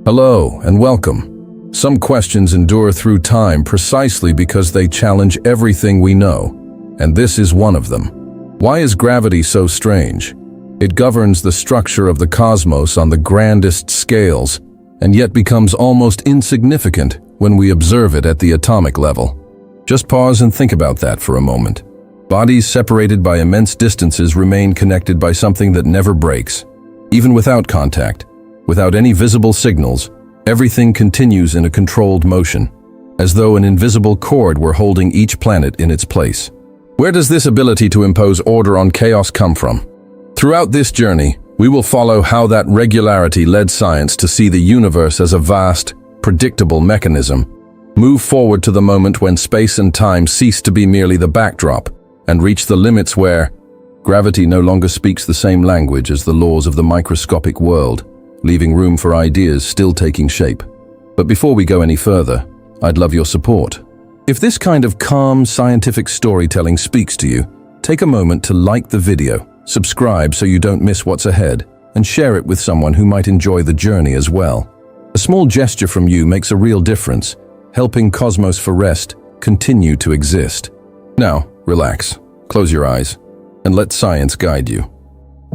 Hello and welcome. Some questions endure through time precisely because they challenge everything we know, and this is one of them. Why is gravity so strange? It governs the structure of the cosmos on the grandest scales, and yet becomes almost insignificant when we observe it at the atomic level. Just pause and think about that for a moment. Bodies separated by immense distances remain connected by something that never breaks. Even without contact, without any visible signals, everything continues in a controlled motion, as though an invisible cord were holding each planet in its place. Where does this ability to impose order on chaos come from? Throughout this journey, we will follow how that regularity led science to see the universe as a vast, predictable mechanism, move forward to the moment when space and time cease to be merely the backdrop, and reach the limits where gravity no longer speaks the same language as the laws of the microscopic world, leaving room for ideas still taking shape. But before we go any further, I'd love your support. If this kind of calm, scientific storytelling speaks to you, take a moment to like the video, subscribe so you don't miss what's ahead, and share it with someone who might enjoy the journey as well. A small gesture from you makes a real difference, helping Cosmos for Rest continue to exist. Now, relax, close your eyes, and let science guide you.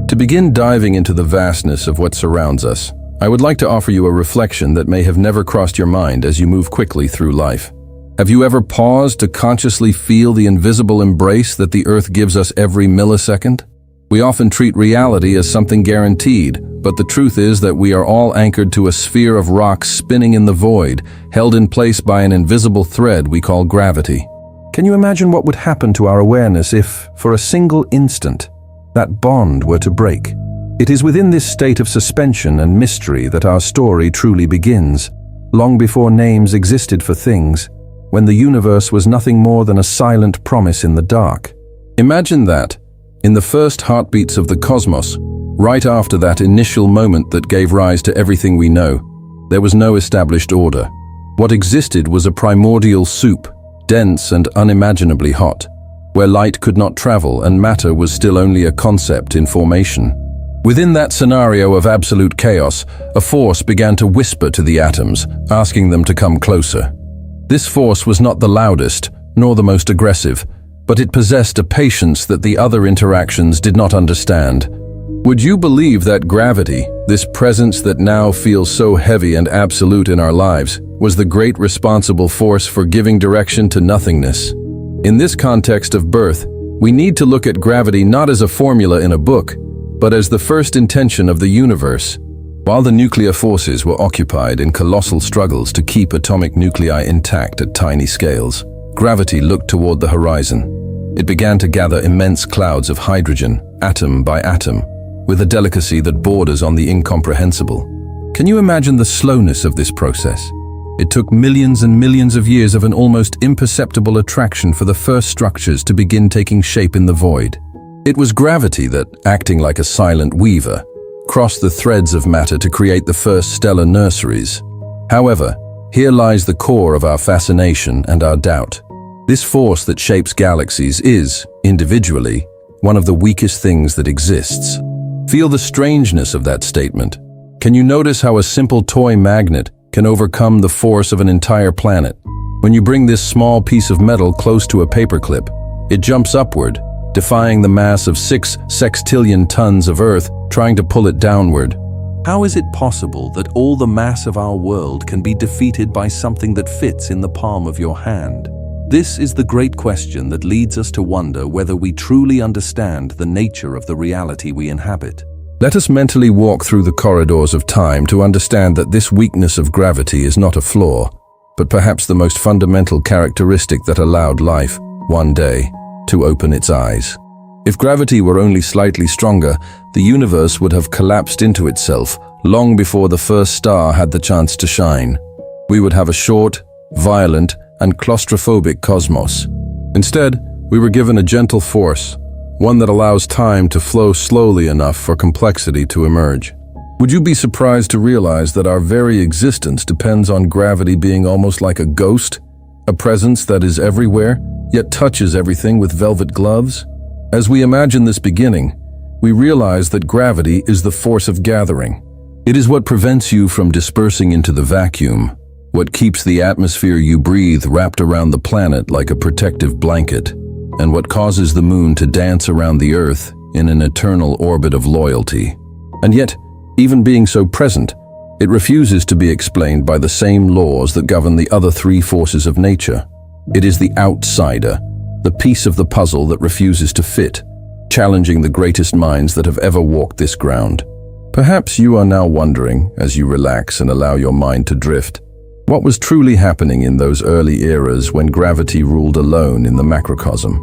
To begin diving into the vastness of what surrounds us, I would like to offer you a reflection that may have never crossed your mind as you move quickly through life. Have you ever paused to consciously feel the invisible embrace that the Earth gives us every millisecond? We often treat reality as something guaranteed, but the truth is that we are all anchored to a sphere of rock spinning in the void, held in place by an invisible thread we call gravity. Can you imagine what would happen to our awareness if, for a single instant, that bond were to break? It is within this state of suspension and mystery that our story truly begins, long before names existed for things, when the universe was nothing more than a silent promise in the dark. Imagine that, in the first heartbeats of the cosmos, right after that initial moment that gave rise to everything we know, there was no established order. What existed was a primordial soup, dense and unimaginably hot, where light could not travel and matter was still only a concept in formation. Within that scenario of absolute chaos, a force began to whisper to the atoms, asking them to come closer. This force was not the loudest, nor the most aggressive, but it possessed a patience that the other interactions did not understand. Would you believe that gravity, this presence that now feels so heavy and absolute in our lives, was the great responsible force for giving direction to nothingness? In this context of birth, we need to look at gravity not as a formula in a book, but as the first intention of the universe. While the nuclear forces were occupied in colossal struggles to keep atomic nuclei intact at tiny scales, gravity looked toward the horizon. It began to gather immense clouds of hydrogen, atom by atom, with a delicacy that borders on the incomprehensible. Can you imagine the slowness of this process? It took millions and millions of years of an almost imperceptible attraction for the first structures to begin taking shape in the void. It was gravity that, acting like a silent weaver, crossed the threads of matter to create the first stellar nurseries. However, here lies the core of our fascination and our doubt. This force that shapes galaxies is, individually, one of the weakest things that exists. Feel the strangeness of that statement. Can you notice how a simple toy magnet can overcome the force of an entire planet? When you bring this small piece of metal close to a paperclip, it jumps upward, defying the mass of 6 sextillion tons of Earth trying to pull it downward. How is it possible that all the mass of our world can be defeated by something that fits in the palm of your hand? This is the great question that leads us to wonder whether we truly understand the nature of the reality we inhabit. Let us mentally walk through the corridors of time to understand that this weakness of gravity is not a flaw, but perhaps the most fundamental characteristic that allowed life, one day, to open its eyes. If gravity were only slightly stronger, the universe would have collapsed into itself long before the first star had the chance to shine. We would have a short, violent, and claustrophobic cosmos. Instead, we were given a gentle force, one that allows time to flow slowly enough for complexity to emerge. Would you be surprised to realize that our very existence depends on gravity being almost like a ghost, a presence that is everywhere, yet touches everything with velvet gloves? As we imagine this beginning, we realize that gravity is the force of gathering. It is what prevents you from dispersing into the vacuum, what keeps the atmosphere you breathe wrapped around the planet like a protective blanket, and what causes the moon to dance around the Earth in an eternal orbit of loyalty. And yet, even being so present, it refuses to be explained by the same laws that govern the other three forces of nature. It is the outsider, the piece of the puzzle that refuses to fit, challenging the greatest minds that have ever walked this ground. Perhaps you are now wondering, as you relax and allow your mind to drift, what was truly happening in those early eras when gravity ruled alone in the macrocosm.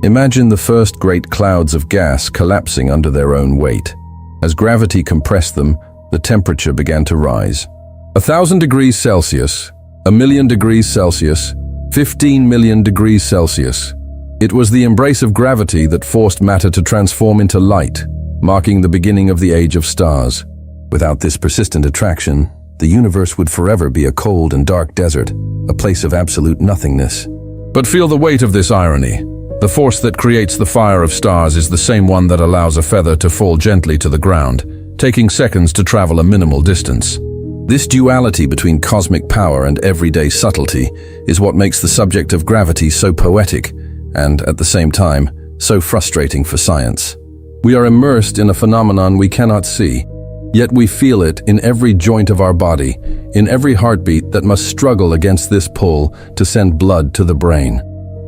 Imagine the first great clouds of gas collapsing under their own weight. As gravity compressed them, the temperature began to rise. 1,000 degrees Celsius, 1,000,000 degrees Celsius, 15 million degrees Celsius. It was the embrace of gravity that forced matter to transform into light, marking the beginning of the age of stars. Without this persistent attraction, the universe would forever be a cold and dark desert, a place of absolute nothingness. But feel the weight of this irony. The force that creates the fire of stars is the same one that allows a feather to fall gently to the ground, taking seconds to travel a minimal distance. This duality between cosmic power and everyday subtlety is what makes the subject of gravity so poetic and, at the same time, so frustrating for science. We are immersed in a phenomenon we cannot see, yet we feel it in every joint of our body, in every heartbeat that must struggle against this pull to send blood to the brain.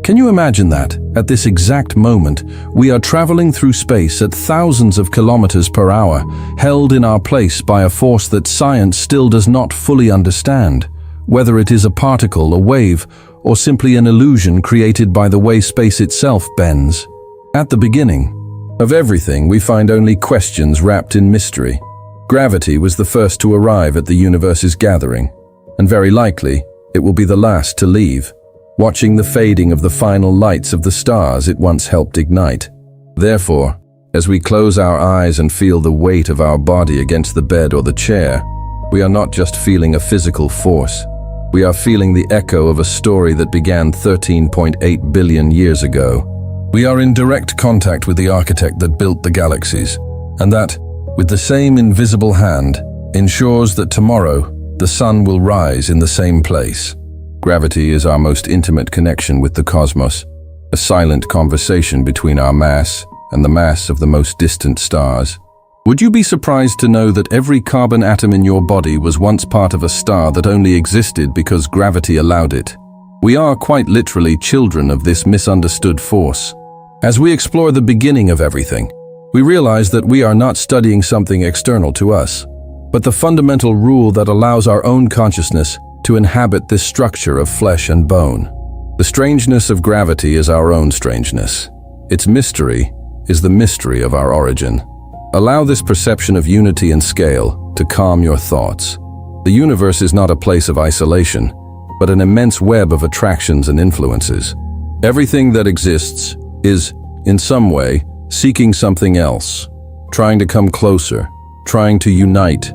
Can you imagine that, at this exact moment, we are traveling through space at thousands of kilometers per hour, held in our place by a force that science still does not fully understand, whether it is a particle, a wave, or simply an illusion created by the way space itself bends? At the beginning of everything, we find only questions wrapped in mystery. Gravity was the first to arrive at the universe's gathering, and very likely, it will be the last to leave, watching the fading of the final lights of the stars it once helped ignite. Therefore, as we close our eyes and feel the weight of our body against the bed or the chair, we are not just feeling a physical force. We are feeling the echo of a story that began 13.8 billion years ago. We are in direct contact with the architect that built the galaxies, and that, with the same invisible hand, ensures that tomorrow the sun will rise in the same place. Gravity is our most intimate connection with the cosmos, a silent conversation between our mass and the mass of the most distant stars. Would you be surprised to know that every carbon atom in your body was once part of a star that only existed because gravity allowed it? We are quite literally children of this misunderstood force. As we explore the beginning of everything, we realize that we are not studying something external to us, but the fundamental rule that allows our own consciousness to inhabit this structure of flesh and bone. The strangeness of gravity is our own strangeness. Its mystery is the mystery of our origin. Allow this perception of unity and scale to calm your thoughts. The universe is not a place of isolation, but an immense web of attractions and influences. Everything that exists is, in some way, seeking something else, trying to come closer, trying to unite.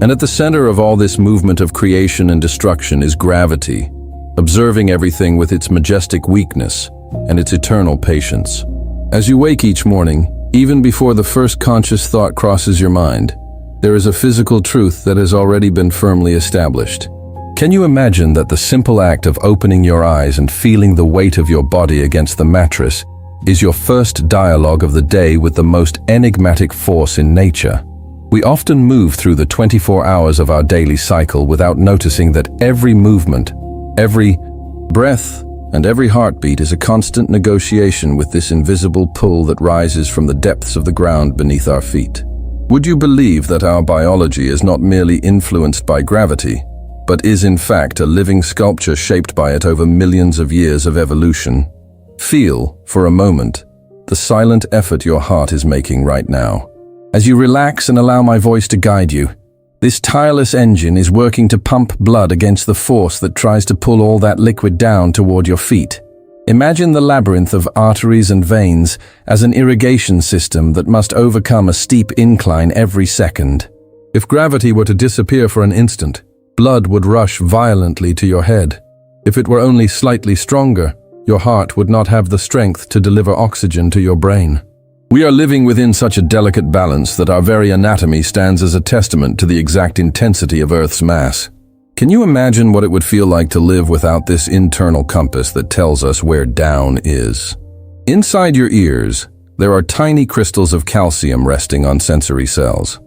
And at the center of all this movement of creation and destruction is gravity, observing everything with its majestic weakness and its eternal patience. As you wake each morning, even before the first conscious thought crosses your mind, there is a physical truth that has already been firmly established. Can you imagine that the simple act of opening your eyes and feeling the weight of your body against the mattress is your first dialogue of the day with the most enigmatic force in nature? We often move through the 24 hours of our daily cycle without noticing that every movement, every breath, and every heartbeat is a constant negotiation with this invisible pull that rises from the depths of the ground beneath our feet. Would you believe that our biology is not merely influenced by gravity, but is in fact a living sculpture shaped by it over millions of years of evolution? Feel, for a moment, the silent effort your heart is making right now. As you relax and allow my voice to guide you, this tireless engine is working to pump blood against the force that tries to pull all that liquid down toward your feet. Imagine the labyrinth of arteries and veins as an irrigation system that must overcome a steep incline every second. If gravity were to disappear for an instant, blood would rush violently to your head. If it were only slightly stronger, your heart would not have the strength to deliver oxygen to your brain. We are living within such a delicate balance that our very anatomy stands as a testament to the exact intensity of Earth's mass. Can you imagine what it would feel like to live without this internal compass that tells us where down is? Inside your ears, there are tiny crystals of calcium resting on sensory cells.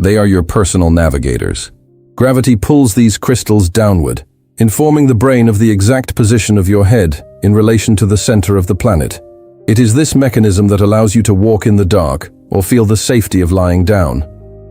They are your personal navigators. Gravity pulls these crystals downward, informing the brain of the exact position of your head in relation to the center of the planet. It is this mechanism that allows you to walk in the dark or feel the safety of lying down.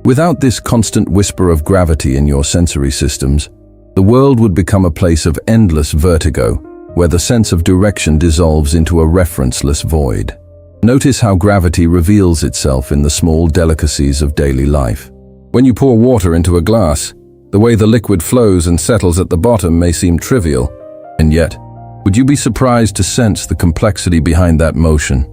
Without this constant whisper of gravity in your sensory systems, the world would become a place of endless vertigo, where the sense of direction dissolves into a referenceless void. Notice how gravity reveals itself in the small delicacies of daily life. When you pour water into a glass, the way the liquid flows and settles at the bottom may seem trivial, and yet, would you be surprised to sense the complexity behind that motion?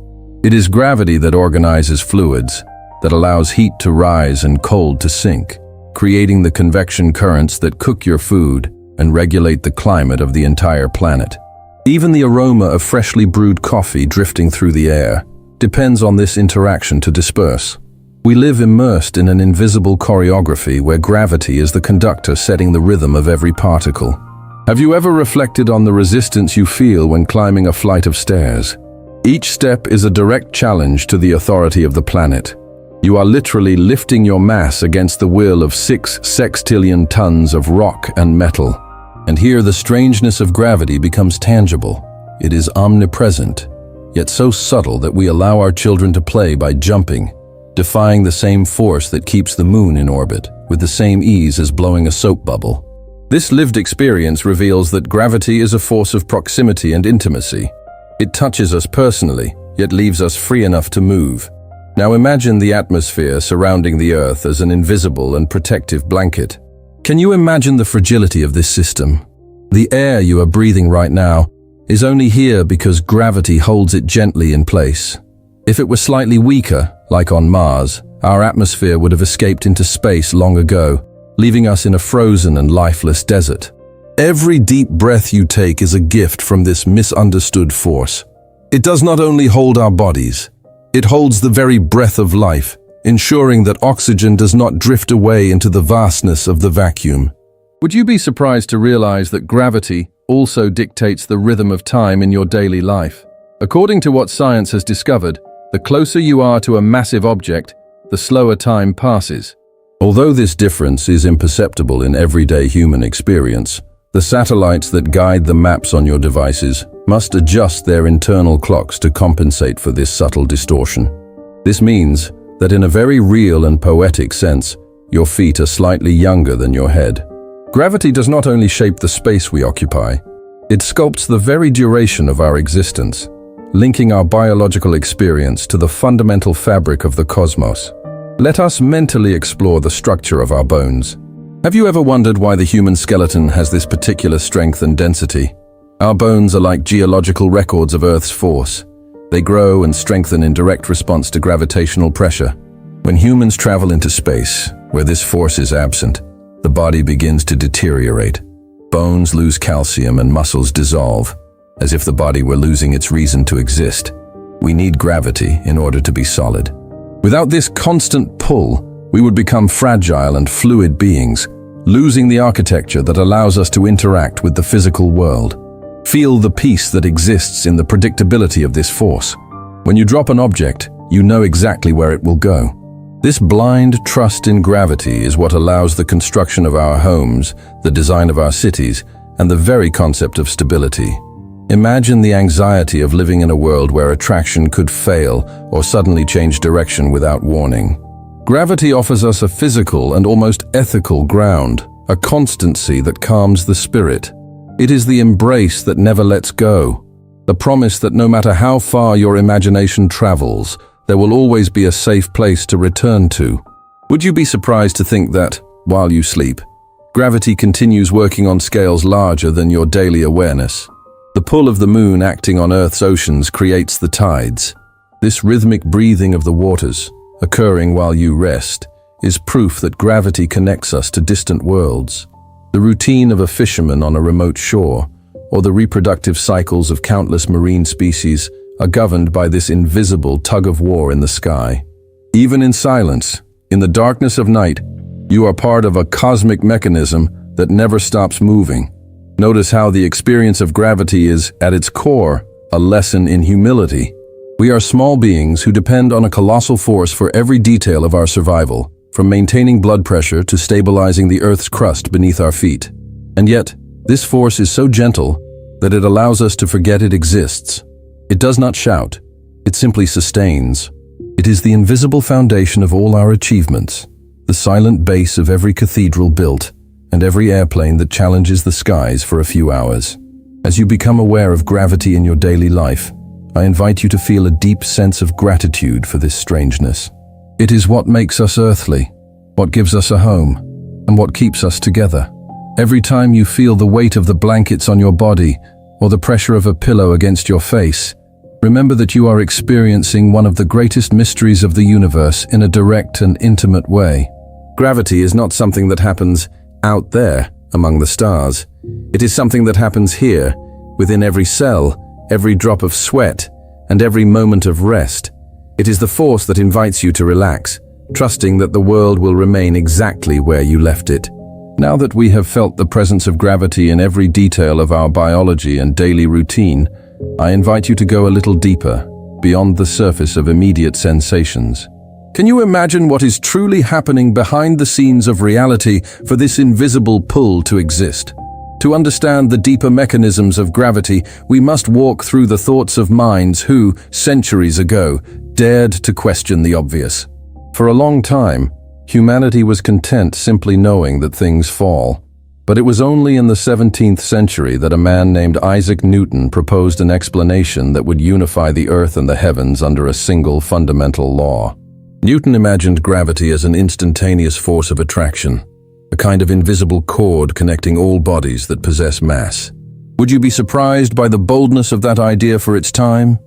It is gravity that organizes fluids, that allows heat to rise and cold to sink, creating the convection currents that cook your food and regulate the climate of the entire planet. Even the aroma of freshly brewed coffee drifting through the air depends on this interaction to disperse. We live immersed in an invisible choreography where gravity is the conductor setting the rhythm of every particle. Have you ever reflected on the resistance you feel when climbing a flight of stairs? Each step is a direct challenge to the authority of the planet. You are literally lifting your mass against the will of 6 sextillion tons of rock and metal. And here the strangeness of gravity becomes tangible. It is omnipresent, yet so subtle that we allow our children to play by jumping, defying the same force that keeps the moon in orbit, with the same ease as blowing a soap bubble. This lived experience reveals that gravity is a force of proximity and intimacy. It touches us personally, yet leaves us free enough to move. Now imagine the atmosphere surrounding the Earth as an invisible and protective blanket. Can you imagine the fragility of this system? The air you are breathing right now is only here because gravity holds it gently in place. If it were slightly weaker, like on Mars, our atmosphere would have escaped into space long ago, leaving us in a frozen and lifeless desert. Every deep breath you take is a gift from this misunderstood force. It does not only hold our bodies, it holds the very breath of life, ensuring that oxygen does not drift away into the vastness of the vacuum. Would you be surprised to realize that gravity also dictates the rhythm of time in your daily life? According to what science has discovered, the closer you are to a massive object, the slower time passes. Although this difference is imperceptible in everyday human experience, the satellites that guide the maps on your devices must adjust their internal clocks to compensate for this subtle distortion. This means that in a very real and poetic sense, your feet are slightly younger than your head. Gravity does not only shape the space we occupy, it sculpts the very duration of our existence, linking our biological experience to the fundamental fabric of the cosmos. Let us mentally explore the structure of our bones. Have you ever wondered why the human skeleton has this particular strength and density? Our bones are like geological records of Earth's force. They grow and strengthen in direct response to gravitational pressure. When humans travel into space, where this force is absent, the body begins to deteriorate. Bones lose calcium and muscles dissolve, as if the body were losing its reason to exist. We need gravity in order to be solid. Without this constant pull, we would become fragile and fluid beings, losing the architecture that allows us to interact with the physical world. Feel the peace that exists in the predictability of this force. When you drop an object, you know exactly where it will go. This blind trust in gravity is what allows the construction of our homes, the design of our cities, and the very concept of stability. Imagine the anxiety of living in a world where attraction could fail or suddenly change direction without warning. Gravity offers us a physical and almost ethical ground, a constancy that calms the spirit. It is the embrace that never lets go, the promise that no matter how far your imagination travels, there will always be a safe place to return to. Would you be surprised to think that, while you sleep, gravity continues working on scales larger than your daily awareness? The pull of the moon acting on Earth's oceans creates the tides. This rhythmic breathing of the waters, occurring while you rest, is proof that gravity connects us to distant worlds. The routine of a fisherman on a remote shore, or the reproductive cycles of countless marine species, are governed by this invisible tug-of-war in the sky. Even in silence, in the darkness of night, you are part of a cosmic mechanism that never stops moving. Notice how the experience of gravity is, at its core, a lesson in humility. We are small beings who depend on a colossal force for every detail of our survival, from maintaining blood pressure to stabilizing the Earth's crust beneath our feet. And yet, this force is so gentle that it allows us to forget it exists. It does not shout, it simply sustains. It is the invisible foundation of all our achievements, the silent base of every cathedral built, and every airplane that challenges the skies for a few hours. As you become aware of gravity in your daily life, I invite you to feel a deep sense of gratitude for this strangeness. It is what makes us earthly, what gives us a home, and what keeps us together. Every time you feel the weight of the blankets on your body or the pressure of a pillow against your face, remember that you are experiencing one of the greatest mysteries of the universe in a direct and intimate way. Gravity is not something that happens out there among the stars. It is something that happens here, within every cell, every drop of sweat, and every moment of rest. It is the force that invites you to relax, trusting that the world will remain exactly where you left it. Now that we have felt the presence of gravity in every detail of our biology and daily routine, I invite you to go a little deeper, beyond the surface of immediate sensations. Can you imagine what is truly happening behind the scenes of reality for this invisible pull to exist? To understand the deeper mechanisms of gravity, we must walk through the thoughts of minds who, centuries ago, dared to question the obvious. For a long time, humanity was content simply knowing that things fall. But it was only in the 17th century that a man named Isaac Newton proposed an explanation that would unify the earth and the heavens under a single fundamental law. Newton imagined gravity as an instantaneous force of attraction, a kind of invisible cord connecting all bodies that possess mass. Would you be surprised by the boldness of that idea for its time?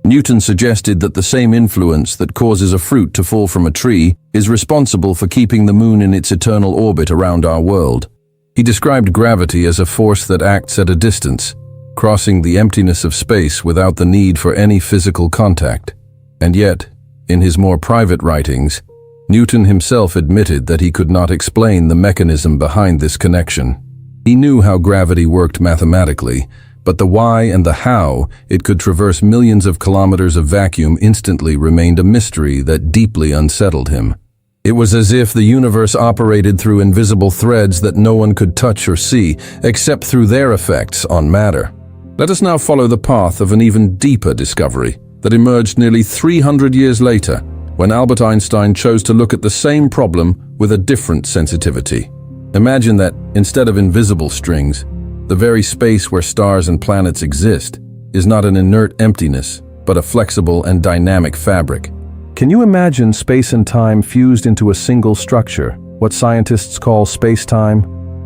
Newton suggested that the same influence that causes a fruit to fall from a tree is responsible for keeping the moon in its eternal orbit around our world. He described gravity as a force that acts at a distance, crossing the emptiness of space without the need for any physical contact. And yet, in his more private writings, Newton himself admitted that he could not explain the mechanism behind this connection. He knew how gravity worked mathematically, but the why and the how it could traverse millions of kilometers of vacuum instantly remained a mystery that deeply unsettled him. It was as if the universe operated through invisible threads that no one could touch or see, except through their effects on matter. Let us now follow the path of an even deeper discovery that emerged nearly 300 years later, when Albert Einstein chose to look at the same problem with a different sensitivity. Imagine that, instead of invisible strings, the very space where stars and planets exist is not an inert emptiness, but a flexible and dynamic fabric. Can you imagine space and time fused into a single structure, what scientists call spacetime?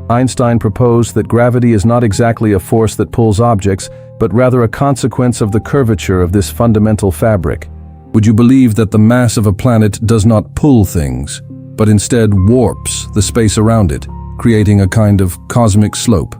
Einstein proposed that gravity is not exactly a force that pulls objects, but rather a consequence of the curvature of this fundamental fabric. Would you believe that the mass of a planet does not pull things, but instead warps the space around it, creating a kind of cosmic slope?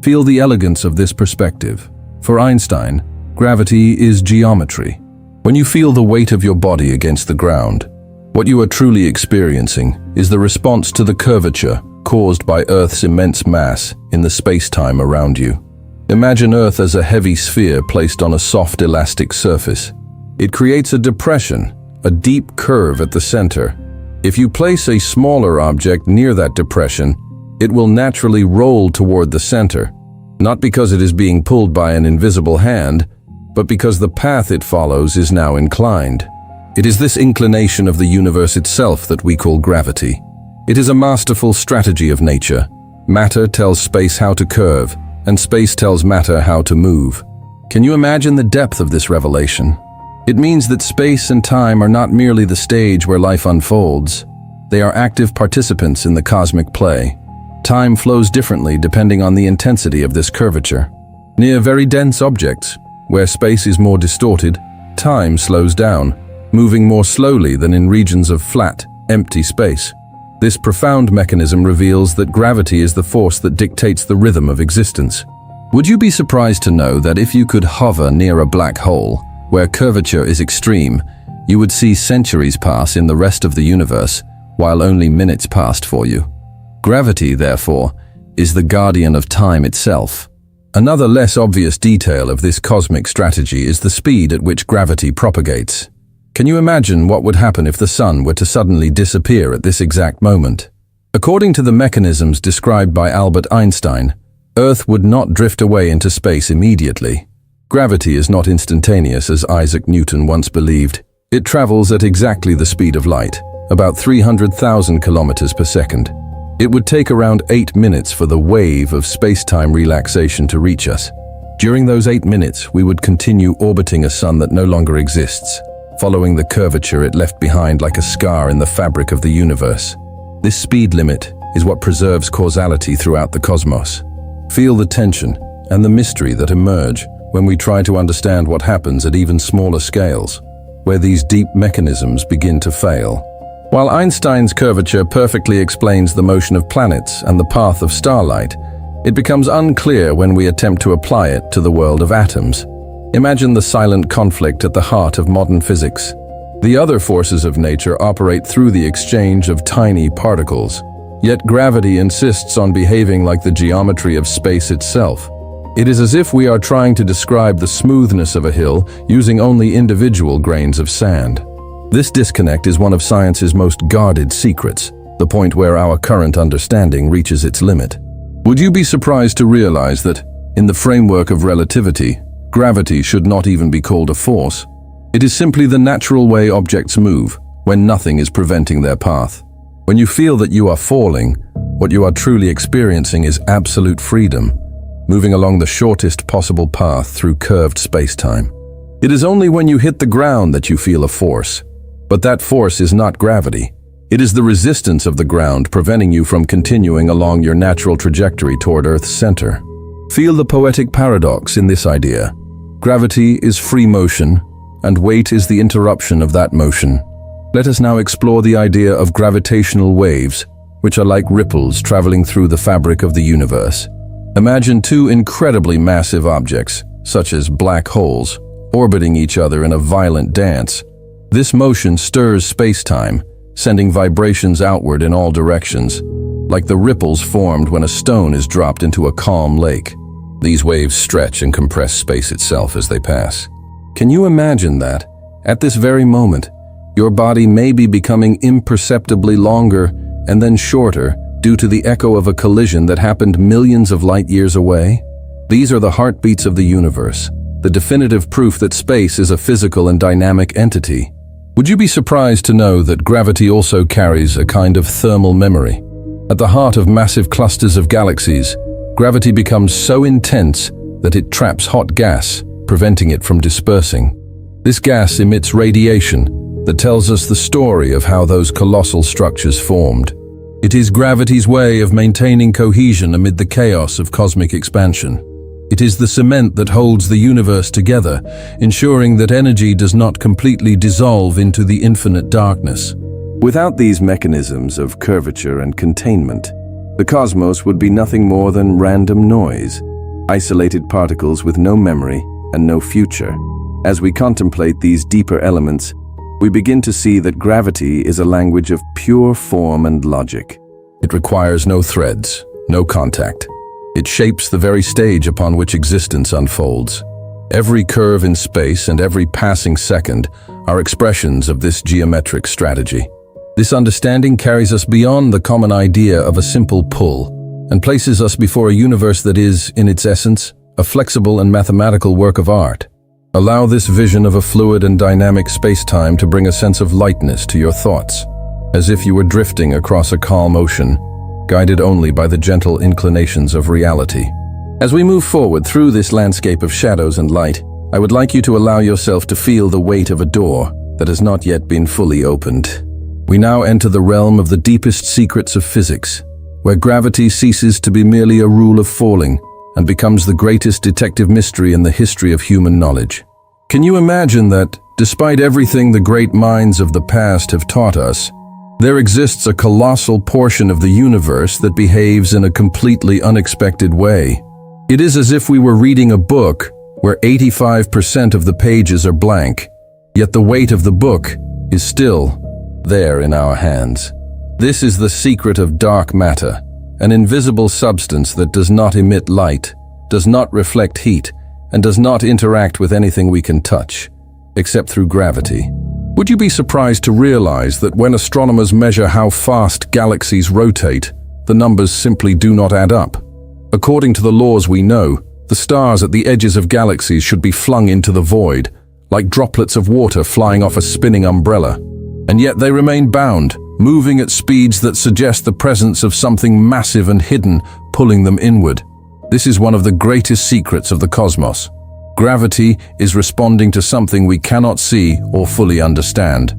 Feel the elegance of this perspective. For Einstein, gravity is geometry. When you feel the weight of your body against the ground, what you are truly experiencing is the response to the curvature caused by Earth's immense mass in the space-time around you. Imagine Earth as a heavy sphere placed on a soft elastic surface. It creates a depression, a deep curve at the center. If you place a smaller object near that depression, it will naturally roll toward the center, not because it is being pulled by an invisible hand, but because the path it follows is now inclined. It is this inclination of the universe itself that we call gravity. It is a masterful strategy of nature. Matter tells space how to curve, and space tells matter how to move. Can you imagine the depth of this revelation? It means that space and time are not merely the stage where life unfolds. They are active participants in the cosmic play. Time flows differently depending on the intensity of this curvature. Near very dense objects, where space is more distorted, time slows down, moving more slowly than in regions of flat, empty space. This profound mechanism reveals that gravity is the force that dictates the rhythm of existence. Would you be surprised to know that if you could hover near a black hole, where curvature is extreme, you would see centuries pass in the rest of the universe, while only minutes passed for you. Gravity, therefore, is the guardian of time itself. Another less obvious detail of this cosmic strategy is the speed at which gravity propagates. Can you imagine what would happen if the sun were to suddenly disappear at this exact moment? According to the mechanisms described by Albert Einstein, Earth would not drift away into space immediately. Gravity is not instantaneous, as Isaac Newton once believed. It travels at exactly the speed of light, about 300,000 kilometers per second. It would take around 8 minutes for the wave of space-time relaxation to reach us. During those 8 minutes, we would continue orbiting a sun that no longer exists, following the curvature it left behind like a scar in the fabric of the universe. This speed limit is what preserves causality throughout the cosmos. Feel the tension and the mystery that emerge when we try to understand what happens at even smaller scales, where these deep mechanisms begin to fail. While Einstein's curvature perfectly explains the motion of planets and the path of starlight, it becomes unclear when we attempt to apply it to the world of atoms. Imagine the silent conflict at the heart of modern physics. The other forces of nature operate through the exchange of tiny particles, yet gravity insists on behaving like the geometry of space itself. It is as if we are trying to describe the smoothness of a hill using only individual grains of sand. This disconnect is one of science's most guarded secrets, the point where our current understanding reaches its limit. Would you be surprised to realize that, in the framework of relativity, gravity should not even be called a force? It is simply the natural way objects move, when nothing is preventing their path. When you feel that you are falling, what you are truly experiencing is absolute freedom, moving along the shortest possible path through curved space-time. It is only when you hit the ground that you feel a force. But that force is not gravity. It is the resistance of the ground preventing you from continuing along your natural trajectory toward Earth's center. Feel the poetic paradox in this idea. Gravity is free motion, and weight is the interruption of that motion. Let us now explore the idea of gravitational waves, which are like ripples traveling through the fabric of the universe. Imagine two incredibly massive objects, such as black holes, orbiting each other in a violent dance. This motion stirs space-time, sending vibrations outward in all directions, like the ripples formed when a stone is dropped into a calm lake. These waves stretch and compress space itself as they pass. Can you imagine that, at this very moment, your body may be becoming imperceptibly longer and then shorter due to the echo of a collision that happened millions of light years away? These are the heartbeats of the universe, the definitive proof that space is a physical and dynamic entity. Would you be surprised to know that gravity also carries a kind of thermal memory? At the heart of massive clusters of galaxies, gravity becomes so intense that it traps hot gas, preventing it from dispersing. This gas emits radiation that tells us the story of how those colossal structures formed. It is gravity's way of maintaining cohesion amid the chaos of cosmic expansion. It is the cement that holds the universe together, ensuring that energy does not completely dissolve into the infinite darkness. Without these mechanisms of curvature and containment, the cosmos would be nothing more than random noise, isolated particles with no memory and no future. As we contemplate these deeper elements, we begin to see that gravity is a language of pure form and logic. It requires no threads, no contact. It shapes the very stage upon which existence unfolds. Every curve in space and every passing second are expressions of this geometric strategy. This understanding carries us beyond the common idea of a simple pull and places us before a universe that is, in its essence, a flexible and mathematical work of art. Allow this vision of a fluid and dynamic space-time to bring a sense of lightness to your thoughts, as if you were drifting across a calm ocean, guided only by the gentle inclinations of reality. As we move forward through this landscape of shadows and light, I would like you to allow yourself to feel the weight of a door that has not yet been fully opened. We now enter the realm of the deepest secrets of physics, where gravity ceases to be merely a rule of falling and becomes the greatest detective mystery in the history of human knowledge. Can you imagine that, despite everything the great minds of the past have taught us, there exists a colossal portion of the universe that behaves in a completely unexpected way? It is as if we were reading a book where 85% of the pages are blank, yet the weight of the book is still there in our hands. This is the secret of dark matter, an invisible substance that does not emit light, does not reflect heat, and does not interact with anything we can touch, except through gravity. Would you be surprised to realize that when astronomers measure how fast galaxies rotate, the numbers simply do not add up? According to the laws we know, the stars at the edges of galaxies should be flung into the void, like droplets of water flying off a spinning umbrella. And yet they remain bound, moving at speeds that suggest the presence of something massive and hidden, pulling them inward. This is one of the greatest secrets of the cosmos. Gravity is responding to something we cannot see or fully understand.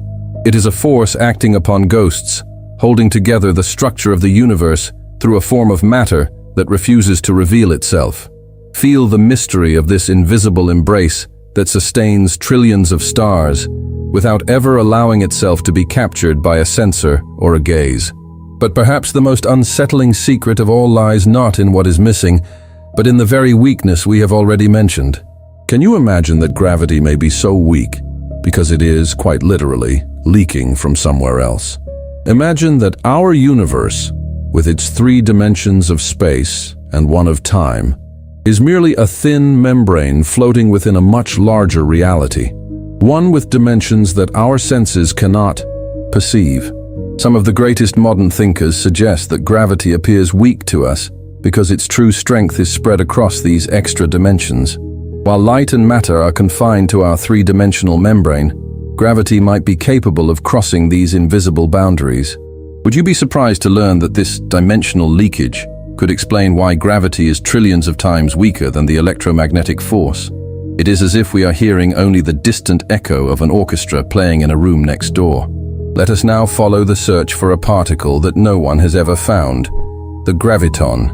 It is a force acting upon ghosts, holding together the structure of the universe through a form of matter that refuses to reveal itself. Feel the mystery of this invisible embrace that sustains trillions of stars without ever allowing itself to be captured by a sensor or a gaze. But perhaps the most unsettling secret of all lies not in what is missing, but in the very weakness we have already mentioned. Can you imagine that gravity may be so weak because it is, quite literally, leaking from somewhere else? Imagine that our universe, with its 3 dimensions of space and 1 of time, is merely a thin membrane floating within a much larger reality, one with dimensions that our senses cannot perceive. Some of the greatest modern thinkers suggest that gravity appears weak to us because its true strength is spread across these extra dimensions. While light and matter are confined to our 3-dimensional membrane, gravity might be capable of crossing these invisible boundaries. Would you be surprised to learn that this dimensional leakage could explain why gravity is trillions of times weaker than the electromagnetic force? It is as if we are hearing only the distant echo of an orchestra playing in a room next door. Let us now follow the search for a particle that no one has ever found, the graviton.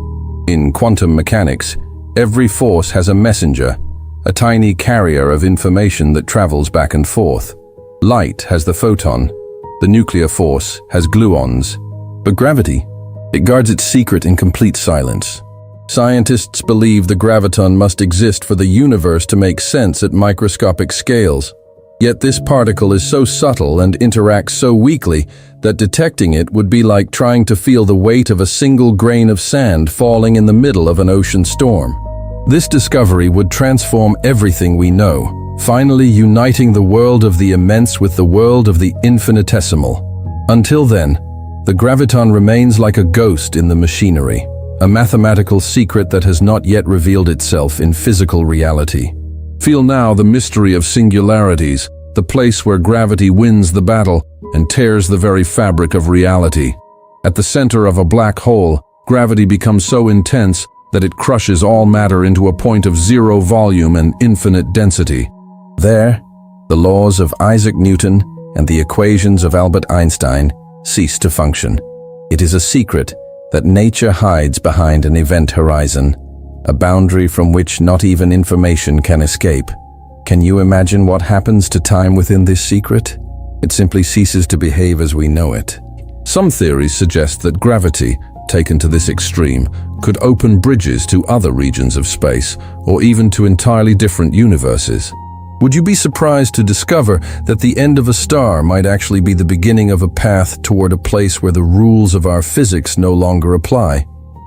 In quantum mechanics, every force has a messenger, a tiny carrier of information that travels back and forth. Light has the photon, the nuclear force has gluons. But gravity, it guards its secret in complete silence. Scientists believe the graviton must exist for the universe to make sense at microscopic scales. Yet this particle is so subtle and interacts so weakly that detecting it would be like trying to feel the weight of a single grain of sand falling in the middle of an ocean storm. This discovery would transform everything we know, finally uniting the world of the immense with the world of the infinitesimal. Until then, the graviton remains like a ghost in the machinery, a mathematical secret that has not yet revealed itself in physical reality. Feel now the mystery of singularities, the place where gravity wins the battle and tears the very fabric of reality. At the center of a black hole, gravity becomes so intense that it crushes all matter into a point of zero volume and infinite density. There, the laws of Isaac Newton and the equations of Albert Einstein cease to function. It is a secret that nature hides behind an event horizon, a boundary from which not even information can escape. Can you imagine what happens to time within this secret? It simply ceases to behave as we know it. Some theories suggest that gravity, taken to this extreme, could open bridges to other regions of space, or even to entirely different universes. Would you be surprised to discover that the end of a star might actually be the beginning of a path toward a place where the rules of our physics no longer apply?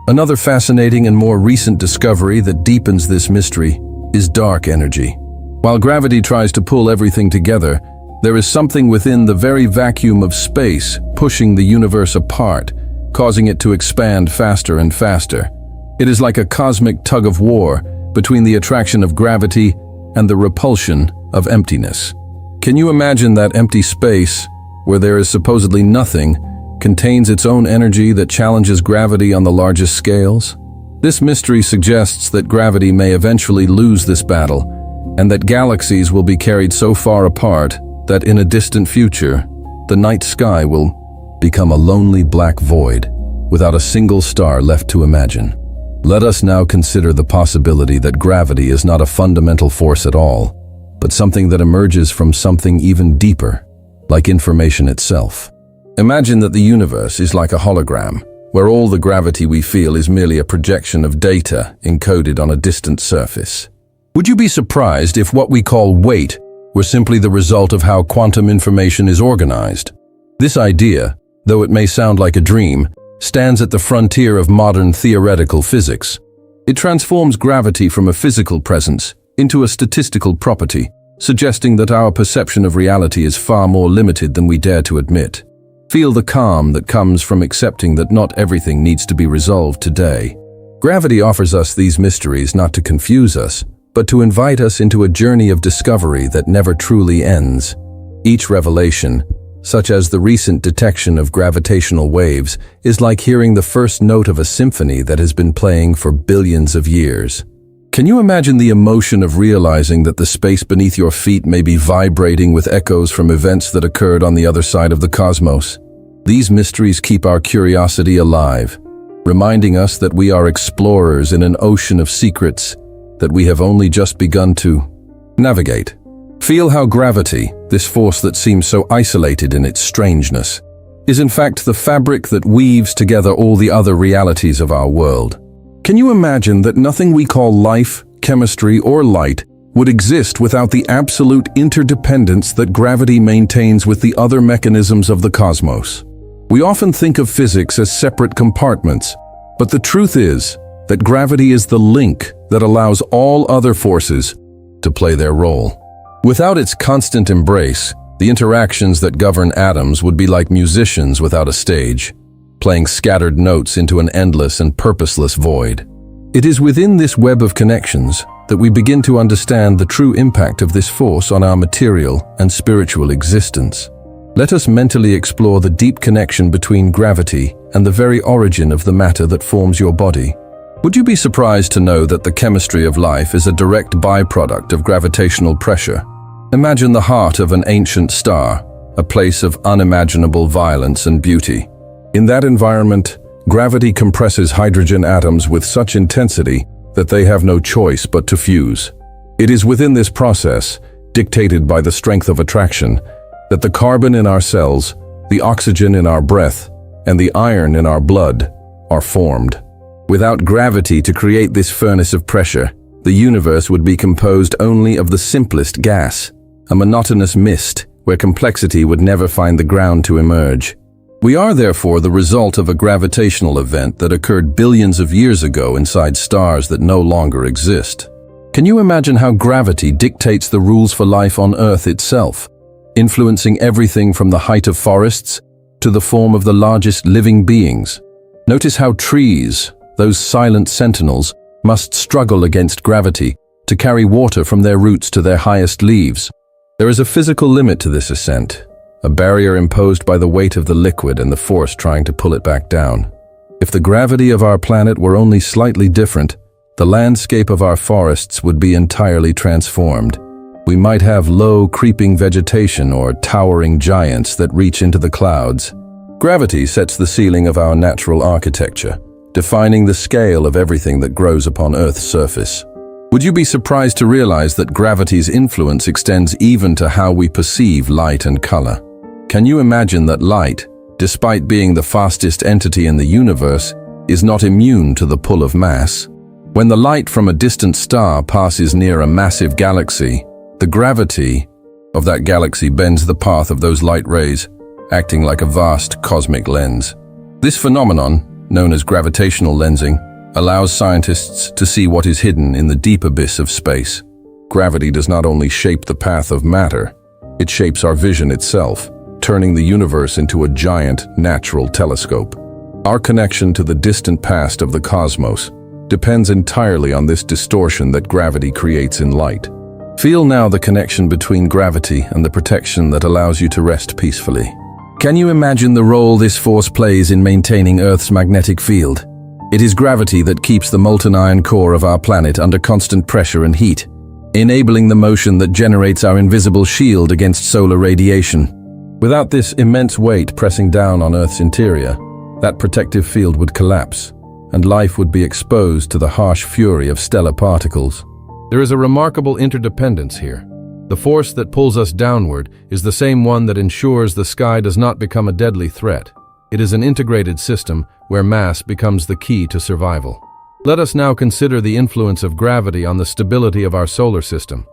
Another fascinating and more recent discovery that deepens this mystery is dark energy. While gravity tries to pull everything together, there is something within the very vacuum of space pushing the universe apart, causing it to expand faster and faster. It is like a cosmic tug-of-war between the attraction of gravity and the repulsion of emptiness. Can you imagine that empty space, where there is supposedly nothing, contains its own energy that challenges gravity on the largest scales? This mystery suggests that gravity may eventually lose this battle, and that galaxies will be carried so far apart that in a distant future, the night sky will become a lonely black void, without a single star left to imagine. Let us now consider the possibility that gravity is not a fundamental force at all, but something that emerges from something even deeper, like information itself. Imagine that the universe is like a hologram, where all the gravity we feel is merely a projection of data encoded on a distant surface. Would you be surprised if what we call weight were simply the result of how quantum information is organized? This idea, though it may sound like a dream, stands at the frontier of modern theoretical physics. It transforms gravity from a physical presence into a statistical property, suggesting that our perception of reality is far more limited than we dare to admit. Feel the calm that comes from accepting that not everything needs to be resolved today. Gravity offers us these mysteries not to confuse us, but to invite us into a journey of discovery that never truly ends. Each revelation, such as the recent detection of gravitational waves, is like hearing the first note of a symphony that has been playing for billions of years. Can you imagine the emotion of realizing that the space beneath your feet may be vibrating with echoes from events that occurred on the other side of the cosmos? These mysteries keep our curiosity alive, reminding us that we are explorers in an ocean of secrets that we have only just begun to navigate. Feel how gravity, this force that seems so isolated in its strangeness, is in fact the fabric that weaves together all the other realities of our world. Can you imagine that nothing we call life, chemistry, or light would exist without the absolute interdependence that gravity maintains with the other mechanisms of the cosmos? We often think of physics as separate compartments, but the truth is that gravity is the link that allows all other forces to play their role. Without its constant embrace, the interactions that govern atoms would be like musicians without a stage, playing scattered notes into an endless and purposeless void. It is within this web of connections that we begin to understand the true impact of this force on our material and spiritual existence. Let us mentally explore the deep connection between gravity and the very origin of the matter that forms your body. Would you be surprised to know that the chemistry of life is a direct byproduct of gravitational pressure? Imagine the heart of an ancient star, a place of unimaginable violence and beauty. In that environment, gravity compresses hydrogen atoms with such intensity that they have no choice but to fuse. It is within this process, dictated by the strength of attraction, that the carbon in our cells, the oxygen in our breath, and the iron in our blood are formed. Without gravity to create this furnace of pressure, the universe would be composed only of the simplest gas, a monotonous mist where complexity would never find the ground to emerge. We are therefore the result of a gravitational event that occurred billions of years ago inside stars that no longer exist. Can you imagine how gravity dictates the rules for life on Earth itself, influencing everything from the height of forests to the form of the largest living beings? Notice how trees, those silent sentinels, must struggle against gravity to carry water from their roots to their highest leaves. There is a physical limit to this ascent, a barrier imposed by the weight of the liquid and the force trying to pull it back down. If the gravity of our planet were only slightly different, the landscape of our forests would be entirely transformed. We might have low, creeping vegetation or towering giants that reach into the clouds. Gravity sets the ceiling of our natural architecture, defining the scale of everything that grows upon Earth's surface. Would you be surprised to realize that gravity's influence extends even to how we perceive light and color? Can you imagine that light, despite being the fastest entity in the universe, is not immune to the pull of mass? When the light from a distant star passes near a massive galaxy, the gravity of that galaxy bends the path of those light rays, acting like a vast cosmic lens. This phenomenon, known as gravitational lensing, allows scientists to see what is hidden in the deep abyss of space. Gravity does not only shape the path of matter, it shapes our vision itself, turning the universe into a giant natural telescope. Our connection to the distant past of the cosmos depends entirely on this distortion that gravity creates in light. Feel now the connection between gravity and the protection that allows you to rest peacefully. Can you imagine the role this force plays in maintaining Earth's magnetic field? It is gravity that keeps the molten iron core of our planet under constant pressure and heat, enabling the motion that generates our invisible shield against solar radiation. Without this immense weight pressing down on Earth's interior, that protective field would collapse, and life would be exposed to the harsh fury of stellar particles. There is a remarkable interdependence here. The force that pulls us downward is the same one that ensures the sky does not become a deadly threat. It is an integrated system where mass becomes the key to survival. Let us now consider the influence of gravity on the stability of our solar system.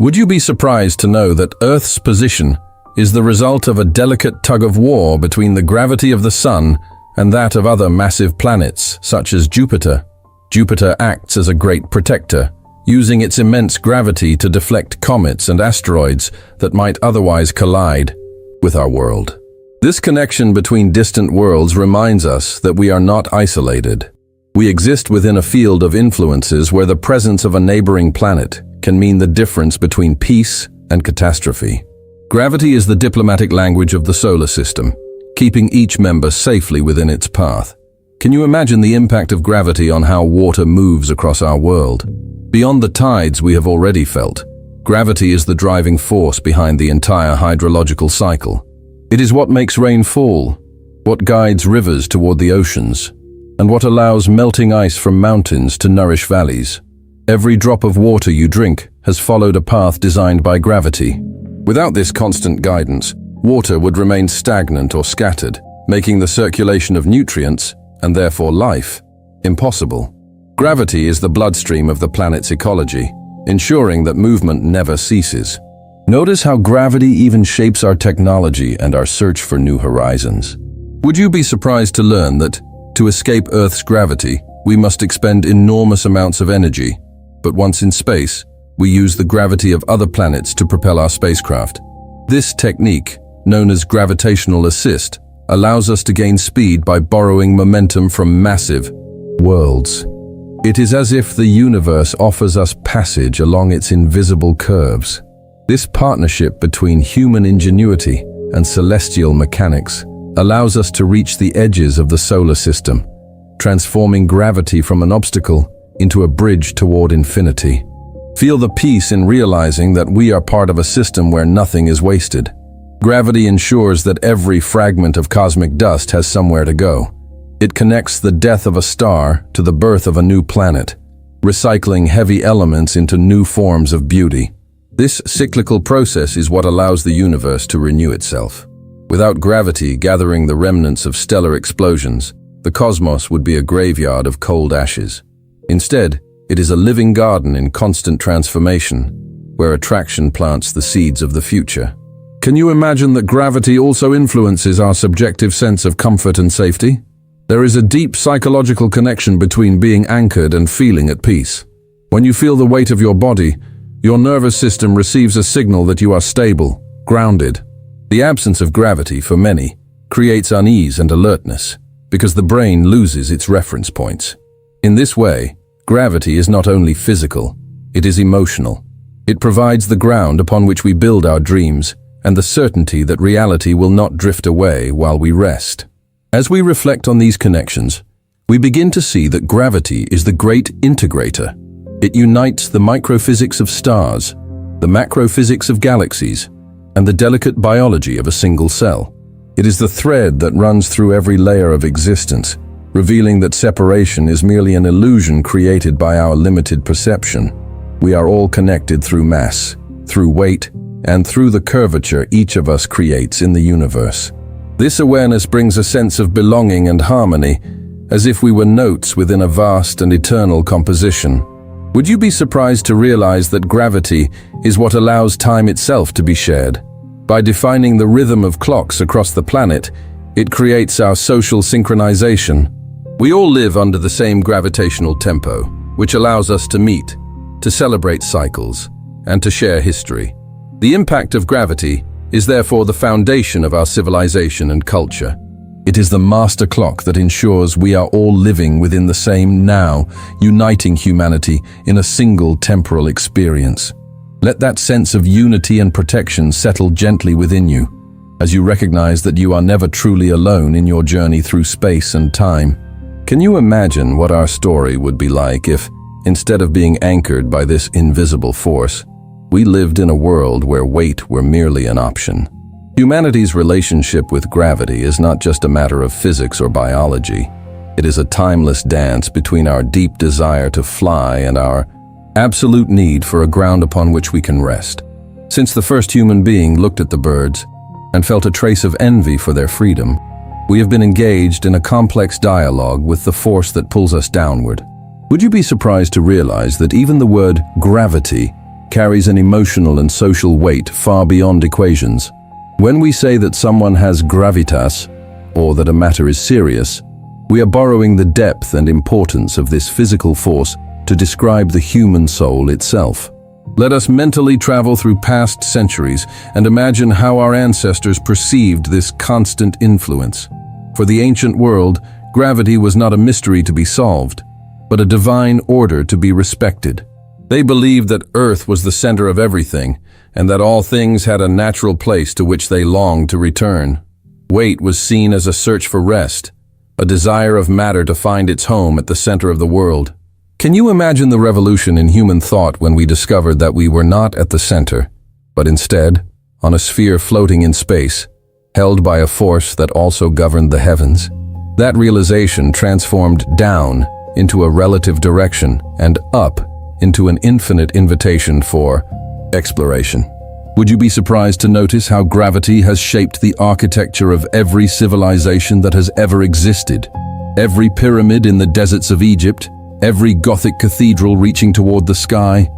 Would you be surprised to know that Earth's position is the result of a delicate tug-of-war between the gravity of the Sun and that of other massive planets, such as Jupiter? Jupiter acts as a great protector, using its immense gravity to deflect comets and asteroids that might otherwise collide with our world. This connection between distant worlds reminds us that we are not isolated. We exist within a field of influences where the presence of a neighboring planet can mean the difference between peace and catastrophe. Gravity is the diplomatic language of the solar system, keeping each member safely within its path. Can you imagine the impact of gravity on how water moves across our world? Beyond the tides we have already felt, gravity is the driving force behind the entire hydrological cycle. It is what makes rain fall, what guides rivers toward the oceans, and what allows melting ice from mountains to nourish valleys. Every drop of water you drink has followed a path designed by gravity. Without this constant guidance, water would remain stagnant or scattered, making the circulation of nutrients, and therefore life, impossible. Gravity is the bloodstream of the planet's ecology, ensuring that movement never ceases. Notice how gravity even shapes our technology and our search for new horizons. Would you be surprised to learn that to escape Earth's gravity, we must expend enormous amounts of energy, but once in space, we use the gravity of other planets to propel our spacecraft. This technique, known as gravitational assist, allows us to gain speed by borrowing momentum from massive worlds. It is as if the universe offers us passage along its invisible curves. This partnership between human ingenuity and celestial mechanics allows us to reach the edges of the solar system, transforming gravity from an obstacle into a bridge toward infinity. Feel the peace in realizing that we are part of a system where nothing is wasted. Gravity ensures that every fragment of cosmic dust has somewhere to go. It connects the death of a star to the birth of a new planet, recycling heavy elements into new forms of beauty. This cyclical process is what allows the universe to renew itself. Without gravity gathering the remnants of stellar explosions, the cosmos would be a graveyard of cold ashes. Instead, it is a living garden in constant transformation, where attraction plants the seeds of the future. Can you imagine that gravity also influences our subjective sense of comfort and safety? There is a deep psychological connection between being anchored and feeling at peace. When you feel the weight of your body, your nervous system receives a signal that you are stable, grounded. The absence of gravity, for many, creates unease and alertness, because the brain loses its reference points. In this way, gravity is not only physical, it is emotional. It provides the ground upon which we build our dreams, and the certainty that reality will not drift away while we rest. As we reflect on these connections, we begin to see that gravity is the great integrator. It unites the microphysics of stars, the macrophysics of galaxies, and the delicate biology of a single cell. It is the thread that runs through every layer of existence, revealing that separation is merely an illusion created by our limited perception. We are all connected through mass, through weight, and through the curvature each of us creates in the universe. This awareness brings a sense of belonging and harmony, as if we were notes within a vast and eternal composition. Would you be surprised to realize that gravity is what allows time itself to be shared? By defining the rhythm of clocks across the planet, it creates our social synchronization. We all live under the same gravitational tempo, which allows us to meet, to celebrate cycles, and to share history. The impact of gravity is therefore the foundation of our civilization and culture. It is the master clock that ensures we are all living within the same now, uniting humanity in a single temporal experience. Let that sense of unity and protection settle gently within you, as you recognize that you are never truly alone in your journey through space and time. Can you imagine what our story would be like if, instead of being anchored by this invisible force, we lived in a world where weight were merely an option? Humanity's relationship with gravity is not just a matter of physics or biology. It is a timeless dance between our deep desire to fly and our absolute need for a ground upon which we can rest. Since the first human being looked at the birds and felt a trace of envy for their freedom, we have been engaged in a complex dialogue with the force that pulls us downward. Would you be surprised to realize that even the word gravity carries an emotional and social weight far beyond equations? When we say that someone has gravitas, or that a matter is serious, we are borrowing the depth and importance of this physical force to describe the human soul itself. Let us mentally travel through past centuries and imagine how our ancestors perceived this constant influence. For the ancient world, gravity was not a mystery to be solved, but a divine order to be respected. They believed that Earth was the center of everything, and that all things had a natural place to which they longed to return. Weight was seen as a search for rest, a desire of matter to find its home at the center of the world. Can you imagine the revolution in human thought when we discovered that we were not at the center, but instead on a sphere floating in space, held by a force that also governed the heavens? That realization transformed down into a relative direction and up into an infinite invitation for exploration. Would you be surprised to notice how gravity has shaped the architecture of every civilization that has ever existed? Every pyramid in the deserts of Egypt, every Gothic cathedral reaching toward the sky,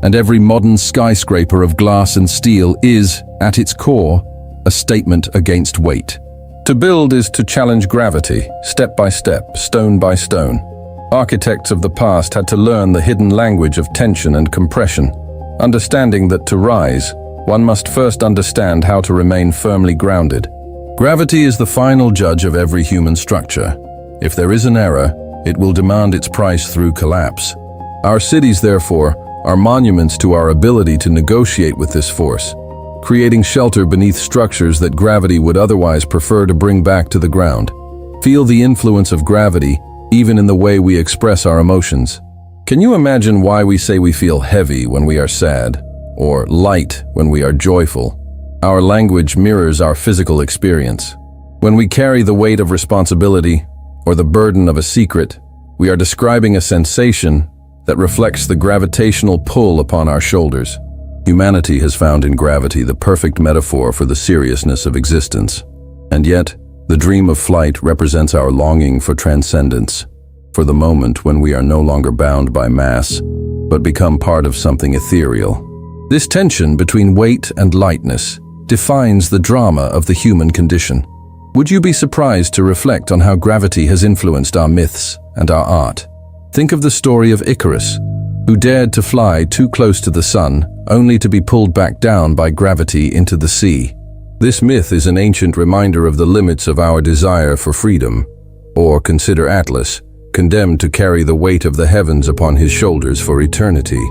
and every modern skyscraper of glass and steel is, at its core, a statement against weight. To build is to challenge gravity, step by step, stone by stone. Architects of the past had to learn the hidden language of tension and compression, understanding that to rise, one must first understand how to remain firmly grounded. Gravity is the final judge of every human structure. If there is an error, it will demand its price through collapse. Our cities, therefore, are monuments to our ability to negotiate with this force, creating shelter beneath structures that gravity would otherwise prefer to bring back to the ground. Feel the influence of gravity even in the way we express our emotions. Can you imagine why we say we feel heavy when we are sad, or light when we are joyful? Our language mirrors our physical experience. When we carry the weight of responsibility or the burden of a secret, we are describing a sensation that reflects the gravitational pull upon our shoulders. Humanity has found in gravity the perfect metaphor for the seriousness of existence. And yet, the dream of flight represents our longing for transcendence, for the moment when we are no longer bound by mass, but become part of something ethereal. This tension between weight and lightness defines the drama of the human condition. Would you be surprised to reflect on how gravity has influenced our myths and our art? Think of the story of Icarus, who dared to fly too close to the sun, only to be pulled back down by gravity into the sea. This myth is an ancient reminder of the limits of our desire for freedom. Or consider Atlas, condemned to carry the weight of the heavens upon his shoulders for eternity.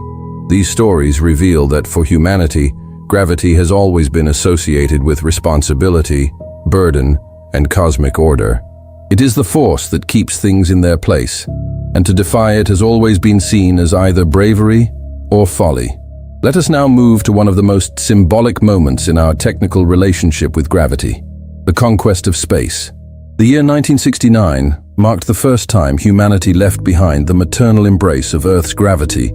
These stories reveal that for humanity, gravity has always been associated with responsibility, burden, and cosmic order. It is the force that keeps things in their place, and to defy it has always been seen as either bravery or folly. Let us now move to one of the most symbolic moments in our technical relationship with gravity, the conquest of space. The year 1969 marked the first time humanity left behind the maternal embrace of Earth's gravity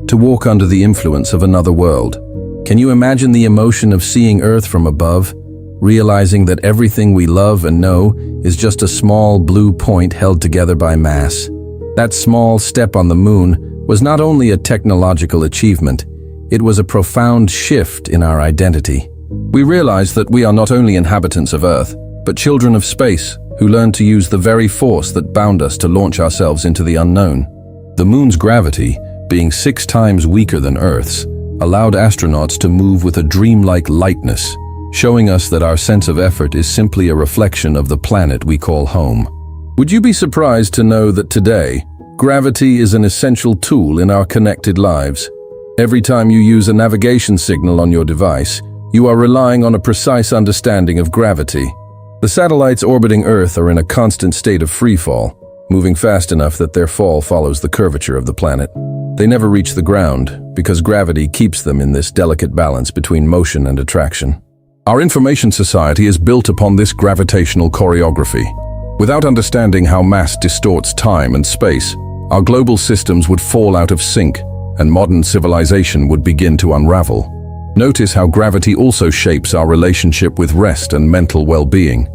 to walk under the influence of another world. Can you imagine the emotion of seeing Earth from above, realizing that everything we love and know is just a small blue point held together by mass? That small step on the moon was not only a technological achievement, it was a profound shift in our identity. We realized that we are not only inhabitants of Earth, but children of space who learned to use the very force that bound us to launch ourselves into the unknown. The moon's gravity, being 6 times weaker than Earth's, allowed astronauts to move with a dreamlike lightness, showing us that our sense of effort is simply a reflection of the planet we call home. Would you be surprised to know that today, gravity is an essential tool in our connected lives? Every time you use a navigation signal on your device, you are relying on a precise understanding of gravity. The satellites orbiting Earth are in a constant state of freefall, moving fast enough that their fall follows the curvature of the planet. They never reach the ground because gravity keeps them in this delicate balance between motion and attraction. Our information society is built upon this gravitational choreography. Without understanding how mass distorts time and space, our global systems would fall out of sync, and modern civilization would begin to unravel. Notice how gravity also shapes our relationship with rest and mental well-being.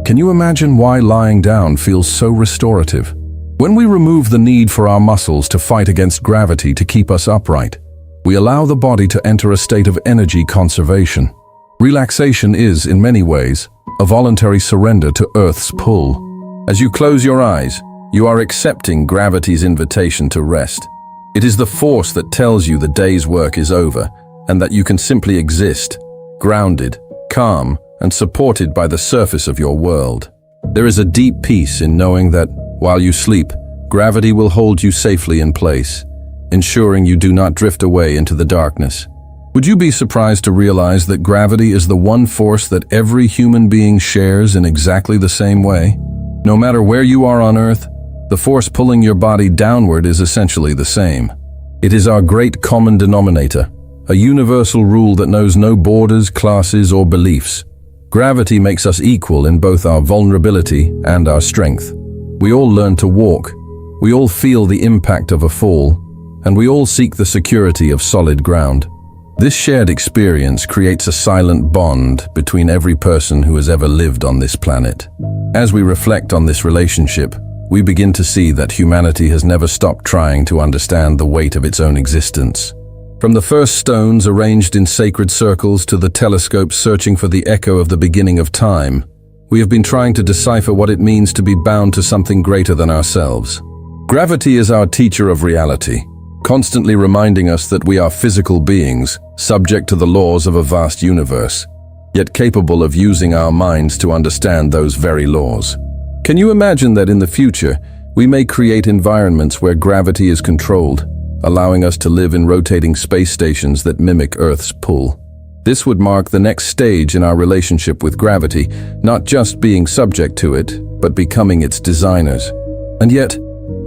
Can you imagine why lying down feels so restorative? When we remove the need for our muscles to fight against gravity to keep us upright, we allow the body to enter a state of energy conservation. Relaxation is, in many ways, a voluntary surrender to Earth's pull. As you close your eyes, you are accepting gravity's invitation to rest. It is the force that tells you the day's work is over and that you can simply exist, grounded, calm, and supported by the surface of your world. There is a deep peace in knowing that, while you sleep, gravity will hold you safely in place, ensuring you do not drift away into the darkness. Would you be surprised to realize that gravity is the one force that every human being shares in exactly the same way? No matter where you are on Earth, the force pulling your body downward is essentially the same. It is our great common denominator, a universal rule that knows no borders, classes, or beliefs. Gravity makes us equal in both our vulnerability and our strength. We all learn to walk, we all feel the impact of a fall, and we all seek the security of solid ground. This shared experience creates a silent bond between every person who has ever lived on this planet. As we reflect on this relationship, we begin to see that humanity has never stopped trying to understand the weight of its own existence. From the first stones arranged in sacred circles to the telescopes searching for the echo of the beginning of time, we have been trying to decipher what it means to be bound to something greater than ourselves. Gravity is our teacher of reality, constantly reminding us that we are physical beings, subject to the laws of a vast universe, yet capable of using our minds to understand those very laws. Can you imagine that in the future, we may create environments where gravity is controlled, allowing us to live in rotating space stations that mimic Earth's pull? This would mark the next stage in our relationship with gravity, not just being subject to it, but becoming its designers. And yet,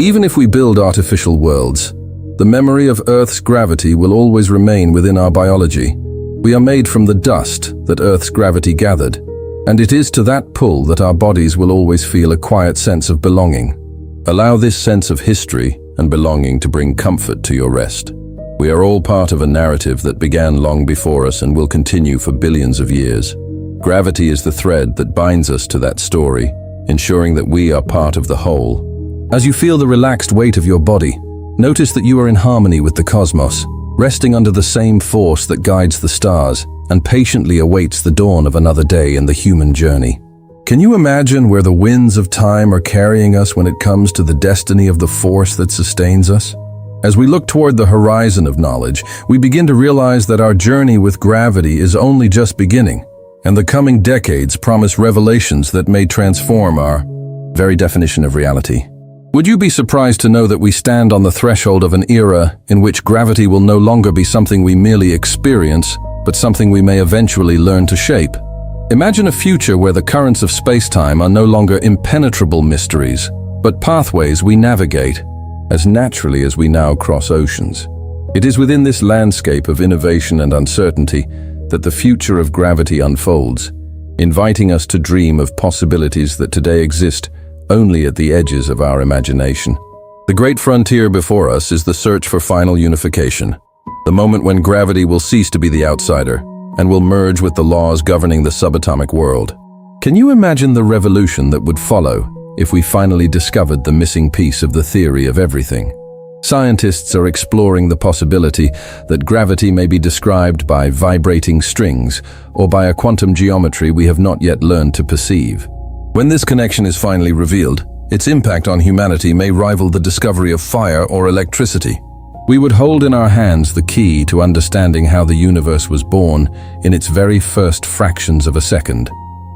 even if we build artificial worlds, the memory of Earth's gravity will always remain within our biology. We are made from the dust that Earth's gravity gathered, and it is to that pull that our bodies will always feel a quiet sense of belonging. Allow this sense of history and belonging to bring comfort to your rest. We are all part of a narrative that began long before us and will continue for billions of years. Gravity is the thread that binds us to that story, ensuring that we are part of the whole. As you feel the relaxed weight of your body, notice that you are in harmony with the cosmos, resting under the same force that guides the stars and patiently awaits the dawn of another day in the human journey. Can you imagine where the winds of time are carrying us when it comes to the destiny of the force that sustains us? As we look toward the horizon of knowledge, we begin to realize that our journey with gravity is only just beginning, and the coming decades promise revelations that may transform our very definition of reality. Would you be surprised to know that we stand on the threshold of an era in which gravity will no longer be something we merely experience, but something we may eventually learn to shape? Imagine a future where the currents of space-time are no longer impenetrable mysteries, but pathways we navigate as naturally as we now cross oceans. It is within this landscape of innovation and uncertainty that the future of gravity unfolds, inviting us to dream of possibilities that today exist only at the edges of our imagination. The great frontier before us is the search for final unification, the moment when gravity will cease to be the outsider and will merge with the laws governing the subatomic world. Can you imagine the revolution that would follow if we finally discovered the missing piece of the theory of everything? Scientists are exploring the possibility that gravity may be described by vibrating strings or by a quantum geometry we have not yet learned to perceive. When this connection is finally revealed, its impact on humanity may rival the discovery of fire or electricity. We would hold in our hands the key to understanding how the universe was born in its very first fractions of a second,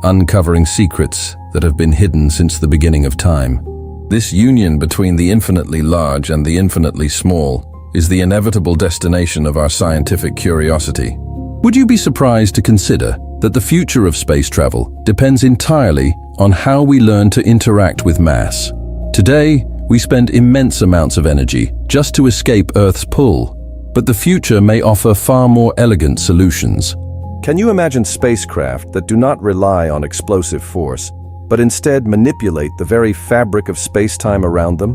uncovering secrets that have been hidden since the beginning of time. This union between the infinitely large and the infinitely small is the inevitable destination of our scientific curiosity. Would you be surprised to consider that the future of space travel depends entirely on how we learn to interact with mass? Today, we spend immense amounts of energy just to escape Earth's pull, but the future may offer far more elegant solutions. Can you imagine spacecraft that do not rely on explosive force, but instead manipulate the very fabric of space-time around them?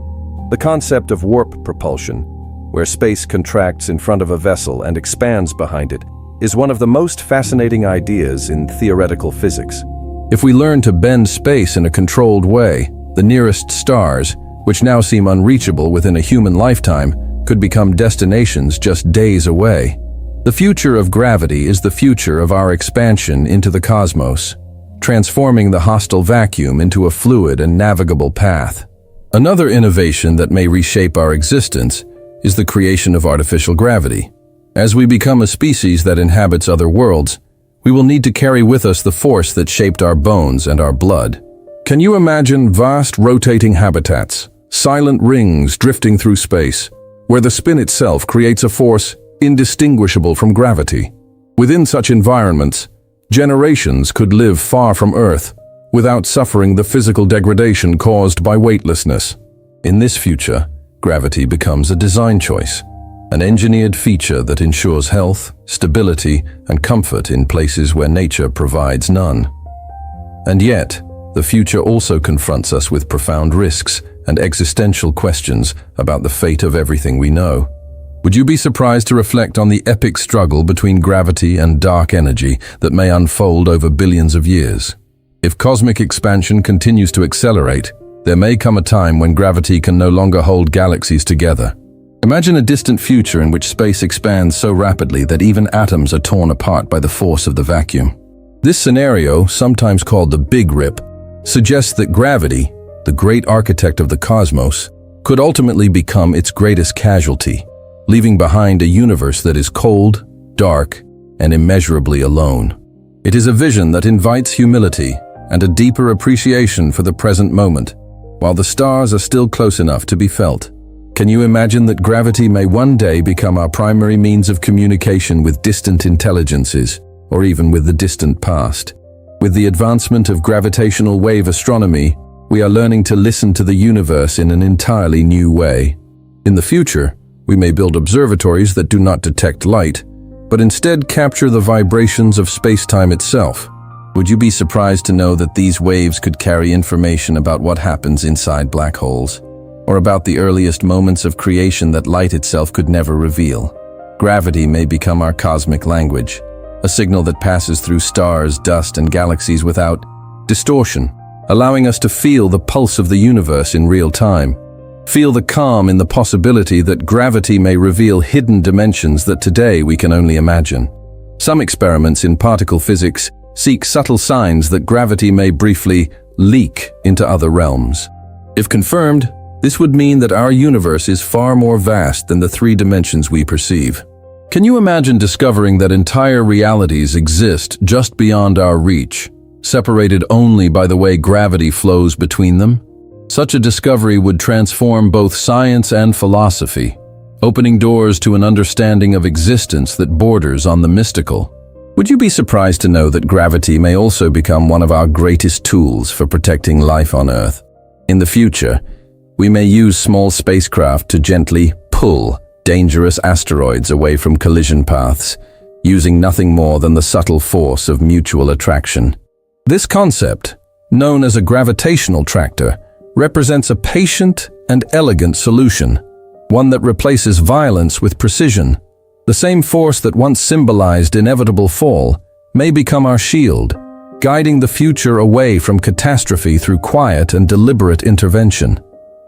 The concept of warp propulsion, where space contracts in front of a vessel and expands behind it, is one of the most fascinating ideas in theoretical physics. If we learn to bend space in a controlled way, the nearest stars, which now seem unreachable within a human lifetime, could become destinations just days away. The future of gravity is the future of our expansion into the cosmos, transforming the hostile vacuum into a fluid and navigable path. Another innovation that may reshape our existence is the creation of artificial gravity. As we become a species that inhabits other worlds, we will need to carry with us the force that shaped our bones and our blood. Can you imagine vast rotating habitats, silent rings drifting through space, where the spin itself creates a force indistinguishable from gravity? Within such environments, generations could live far from Earth without suffering the physical degradation caused by weightlessness. In this future, gravity becomes a design choice, an engineered feature that ensures health, stability, and comfort in places where nature provides none. And yet, the future also confronts us with profound risks and existential questions about the fate of everything we know. Would you be surprised to reflect on the epic struggle between gravity and dark energy that may unfold over billions of years? If cosmic expansion continues to accelerate, there may come a time when gravity can no longer hold galaxies together. Imagine a distant future in which space expands so rapidly that even atoms are torn apart by the force of the vacuum. This scenario, sometimes called the Big Rip, suggests that gravity, the great architect of the cosmos, could ultimately become its greatest casualty, leaving behind a universe that is cold, dark, and immeasurably alone. It is a vision that invites humility and a deeper appreciation for the present moment, while the stars are still close enough to be felt. Can you imagine that gravity may one day become our primary means of communication with distant intelligences, or even with the distant past? With the advancement of gravitational wave astronomy, we are learning to listen to the universe in an entirely new way. In the future, we may build observatories that do not detect light, but instead capture the vibrations of space-time itself. Would you be surprised to know that these waves could carry information about what happens inside black holes, or about the earliest moments of creation that light itself could never reveal? Gravity may become our cosmic language, a signal that passes through stars, dust, and galaxies without distortion, allowing us to feel the pulse of the universe in real time. Feel the calm in the possibility that gravity may reveal hidden dimensions that today we can only imagine. Some experiments in particle physics seek subtle signs that gravity may briefly leak into other realms. If confirmed, this would mean that our universe is far more vast than the 3 dimensions we perceive. Can you imagine discovering that entire realities exist just beyond our reach, separated only by the way gravity flows between them? Such a discovery would transform both science and philosophy, opening doors to an understanding of existence that borders on the mystical. Would you be surprised to know that gravity may also become one of our greatest tools for protecting life on Earth? In the future, we may use small spacecraft to gently pull dangerous asteroids away from collision paths, using nothing more than the subtle force of mutual attraction. This concept, known as a gravitational tractor, represents a patient and elegant solution, one that replaces violence with precision. The same force that once symbolized inevitable fall may become our shield, guiding the future away from catastrophe through quiet and deliberate intervention.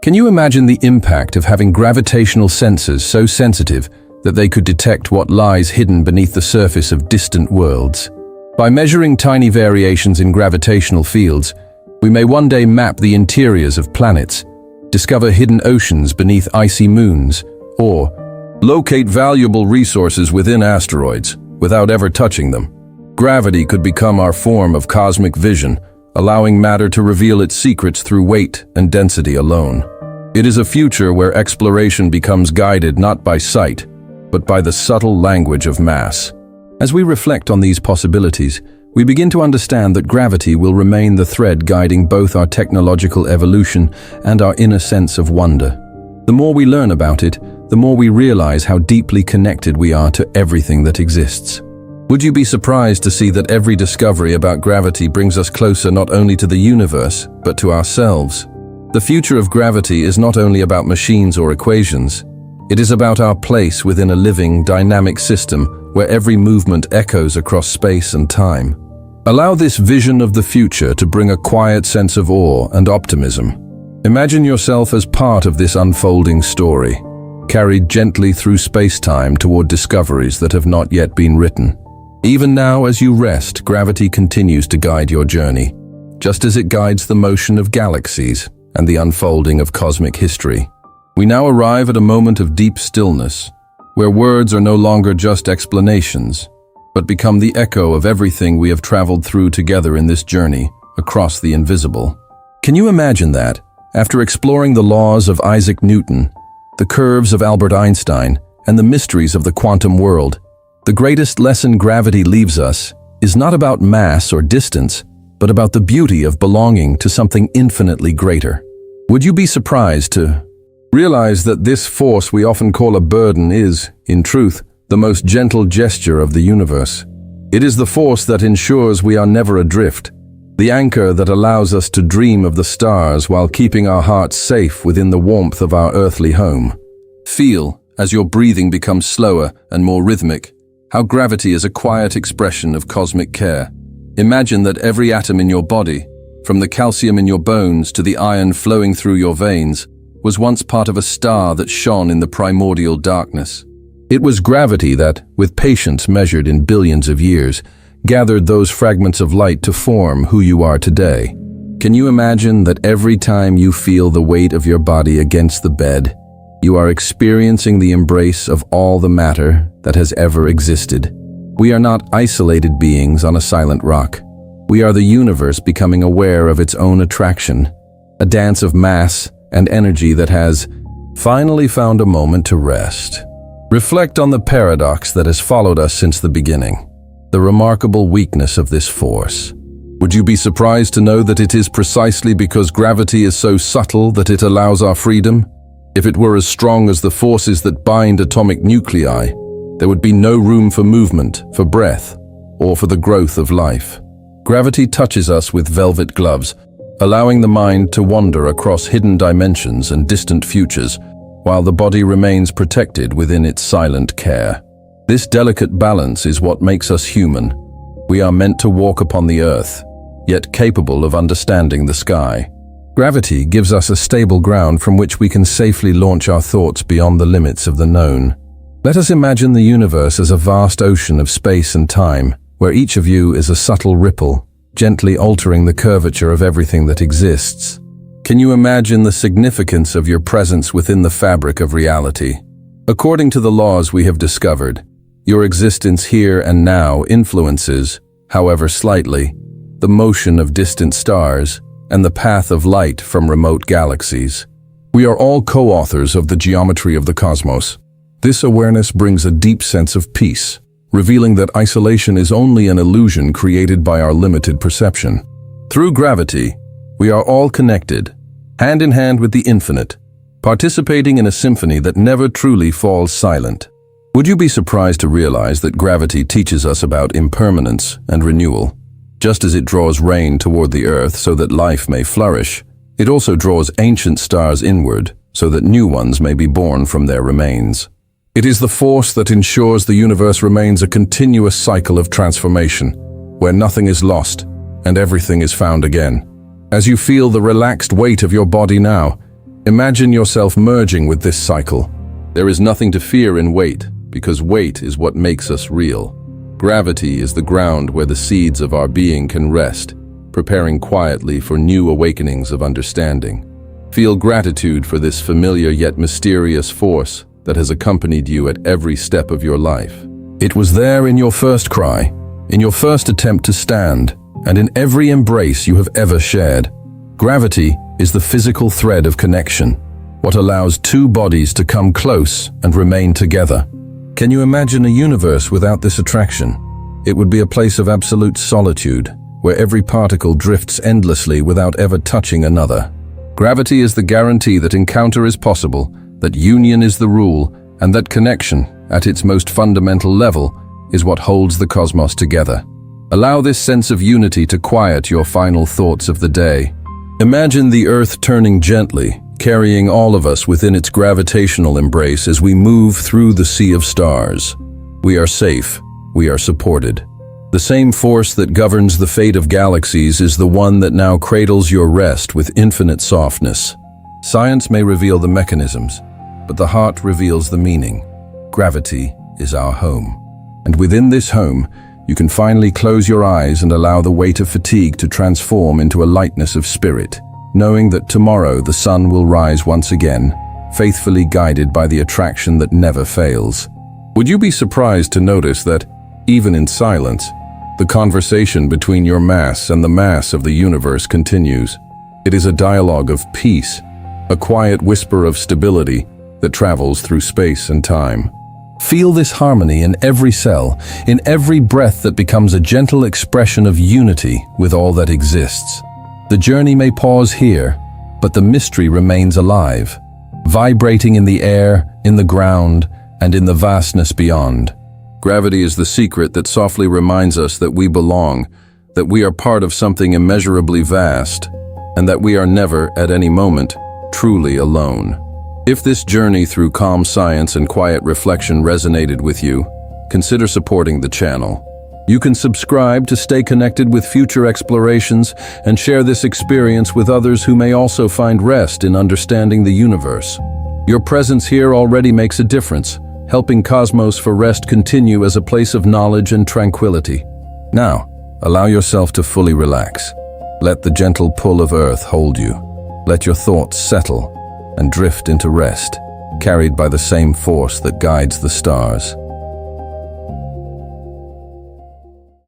Can you imagine the impact of having gravitational sensors so sensitive that they could detect what lies hidden beneath the surface of distant worlds? By measuring tiny variations in gravitational fields, we may one day map the interiors of planets, discover hidden oceans beneath icy moons, or locate valuable resources within asteroids without ever touching them. Gravity could become our form of cosmic vision, allowing matter to reveal its secrets through weight and density alone. It is a future where exploration becomes guided not by sight, but by the subtle language of mass. As we reflect on these possibilities, we begin to understand that gravity will remain the thread guiding both our technological evolution and our inner sense of wonder. The more we learn about it, the more we realize how deeply connected we are to everything that exists. Would you be surprised to see that every discovery about gravity brings us closer not only to the universe, but to ourselves? The future of gravity is not only about machines or equations. It is about our place within a living, dynamic system where every movement echoes across space and time. Allow this vision of the future to bring a quiet sense of awe and optimism. Imagine yourself as part of this unfolding story, carried gently through space-time toward discoveries that have not yet been written. Even now, as you rest, gravity continues to guide your journey, just as it guides the motion of galaxies and the unfolding of cosmic history. We now arrive at a moment of deep stillness, where words are no longer just explanations, but become the echo of everything we have traveled through together in this journey across the invisible. Can you imagine that, after exploring the laws of Isaac Newton, the curves of Albert Einstein, and the mysteries of the quantum world, the greatest lesson gravity leaves us is not about mass or distance, but about the beauty of belonging to something infinitely greater? Would you be surprised to realize that this force we often call a burden is, in truth, the most gentle gesture of the universe? It is the force that ensures we are never adrift, the anchor that allows us to dream of the stars while keeping our hearts safe within the warmth of our earthly home. Feel, as your breathing becomes slower and more rhythmic, how gravity is a quiet expression of cosmic care. Imagine that every atom in your body, from the calcium in your bones to the iron flowing through your veins, was once part of a star that shone in the primordial darkness. It was gravity that, with patience measured in billions of years, gathered those fragments of light to form who you are today. Can you imagine that every time you feel the weight of your body against the bed, you are experiencing the embrace of all the matter that has ever existed? We are not isolated beings on a silent rock. We are the universe becoming aware of its own attraction, a dance of mass and energy that has finally found a moment to rest. Reflect on the paradox that has followed us since the beginning, the remarkable weakness of this force. Would you be surprised to know that it is precisely because gravity is so subtle that it allows our freedom? If it were as strong as the forces that bind atomic nuclei, there would be no room for movement, for breath, or for the growth of life. Gravity touches us with velvet gloves, allowing the mind to wander across hidden dimensions and distant futures, while the body remains protected within its silent care. This delicate balance is what makes us human. We are meant to walk upon the earth, yet capable of understanding the sky. Gravity gives us a stable ground from which we can safely launch our thoughts beyond the limits of the known. Let us imagine the universe as a vast ocean of space and time, where each of you is a subtle ripple, gently altering the curvature of everything that exists. Can you imagine the significance of your presence within the fabric of reality? According to the laws we have discovered, your existence here and now influences, however slightly, the motion of distant stars and the path of light from remote galaxies. We are all co-authors of the geometry of the cosmos. This awareness brings a deep sense of peace, revealing that isolation is only an illusion created by our limited perception. Through gravity, we are all connected, hand in hand with the infinite, participating in a symphony that never truly falls silent. Would you be surprised to realize that gravity teaches us about impermanence and renewal? Just as it draws rain toward the earth so that life may flourish, it also draws ancient stars inward so that new ones may be born from their remains. It is the force that ensures the universe remains a continuous cycle of transformation, where nothing is lost and everything is found again. As you feel the relaxed weight of your body now, imagine yourself merging with this cycle. There is nothing to fear in weight, because weight is what makes us real. Gravity is the ground where the seeds of our being can rest, preparing quietly for new awakenings of understanding. Feel gratitude for this familiar yet mysterious force that has accompanied you at every step of your life. It was there in your first cry, in your first attempt to stand, and in every embrace you have ever shared. Gravity is the physical thread of connection, what allows two bodies to come close and remain together. Can you imagine a universe without this attraction? It would be a place of absolute solitude, where every particle drifts endlessly without ever touching another. Gravity is the guarantee that encounter is possible, that union is the rule, and that connection, at its most fundamental level, is what holds the cosmos together. Allow this sense of unity to quiet your final thoughts of the day. Imagine the Earth turning gently, carrying all of us within its gravitational embrace as we move through the sea of stars. We are safe, we are supported. The same force that governs the fate of galaxies is the one that now cradles your rest with infinite softness. Science may reveal the mechanisms, but the heart reveals the meaning. Gravity is our home. And within this home, you can finally close your eyes and allow the weight of fatigue to transform into a lightness of spirit, knowing that tomorrow the sun will rise once again, faithfully guided by the attraction that never fails. Would you be surprised to notice that, even in silence, the conversation between your mass and the mass of the universe continues? It is a dialogue of peace, a quiet whisper of stability that travels through space and time. Feel this harmony in every cell, in every breath that becomes a gentle expression of unity with all that exists. The journey may pause here, but the mystery remains alive, vibrating in the air, in the ground, and in the vastness beyond. Gravity is the secret that softly reminds us that we belong, that we are part of something immeasurably vast, and that we are never, at any moment, truly alone. If this journey through calm science and quiet reflection resonated with you, consider supporting the channel. You can subscribe to stay connected with future explorations and share this experience with others who may also find rest in understanding the universe. Your presence here already makes a difference, helping Cosmos for Rest continue as a place of knowledge and tranquility. Now, allow yourself to fully relax. Let the gentle pull of Earth hold you. Let your thoughts settle and drift into rest, carried by the same force that guides the stars.